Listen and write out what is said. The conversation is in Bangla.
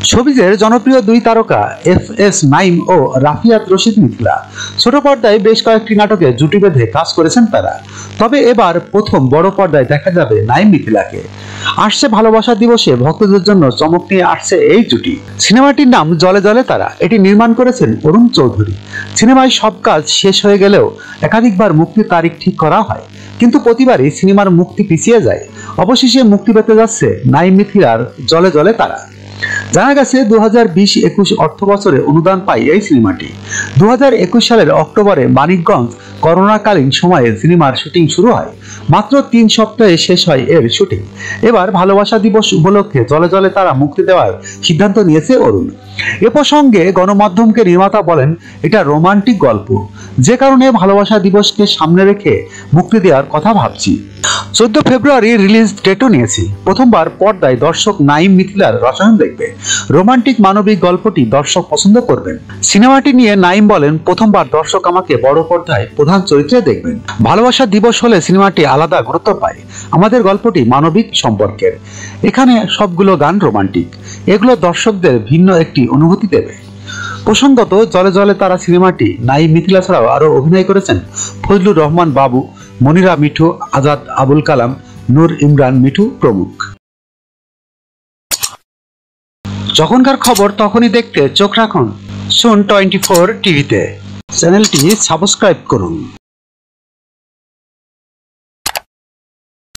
শোবিজের জনপ্রিয় দুই তারকা এফএস নাঈম ও রাফিয়াত রশিদ মিথিলা ছোট পর্দায় বেশ কয়েকটি নাটকে জুটি বেঁধে কাজ করেছেন তারা। তবে এবার প্রথম বড় পর্দায় দেখা যাবে নাঈম মিথিলাকে। আসছে ভালোবাসা দিবসে ভক্তদের জন্য চমক নিয়ে আসছে এই জুটি। সিনেমাটির নাম জলে জলে তারা। এটি নির্মাণ করেছেন অরুণ চৌধুরী। সিনেমায় সব কাজ শেষ হয়ে গেলেও একাধিকবার মুক্তির তারিখ ঠিক করা হয়, কিন্তু প্রতিবারই সিনেমার মুক্তি পিছিয়ে যায়। অবশেষে মুক্তি পেতে যাচ্ছে নাঈম মিথিলার জলে জলে তারা। জানা গেছে 2020-21 অর্থ বছরে অনুদান পায় এই সিনেমাটি। 2021 সালের অক্টোবরে মানিকগঞ্জ করোনাকালীন সময়ে সিনেমার শুটিং শুরু হয়। মাত্র 3 সপ্তাহে শেষ হয় এর শুটিং। এবার ভালোবাসা দিবস উপলক্ষে জলে জলে তারা মুক্তি দেওয়ার সিদ্ধান্ত নিয়েছে অরুণ। এ প্রসঙ্গে গণমাধ্যমকে নির্মাতা বলেন, এটা রোমান্টিক গল্প, যে কারণে ভালোবাসা দিবসকে সামনে রেখে মুক্তি দেওয়ার কথা ভাবছি। 14 ফেব্রুয়ারি রিলিজ ডেটও নিয়েছি। প্রথমবার পর্দায় দর্শক নাঈম মিথিলার রসায়ন দেখবে। রোমান্টিক মানবিক গল্পটি দর্শক পছন্দ করবেন। সিনেমাটি নিয়ে নাঈম বলেন, প্রথমবার দর্শক আমাকে বড় পর্দায় প্রধান চরিত্রে দেখবেন। ভালোবাসা দিবস হলে সিনেমাটি আলাদা গুরুত্ব পায়। আমাদের গল্পটি মানবিক সম্পর্কের। এখানে সবগুলো গান রোমান্টিক। এগুলো দর্শকদের ভিন্ন একটি অনুভূতি দেবে। প্রসঙ্গত, জলে জলে তারা সিনেমাটি নাঈম মিথিলা ছাড়াও আরো অভিনয় করেছেন ফজলুর রহমান বাবু, মনিরা মিঠু, আজাদ আবুল কালাম, নূর ইমরান মিঠু প্রমুখ। যখনকার খবর তখনই দেখতে চোখ রাখুন সুন 24 টিভিতে। চ্যানেলটি সাবস্ক্রাইব করুন।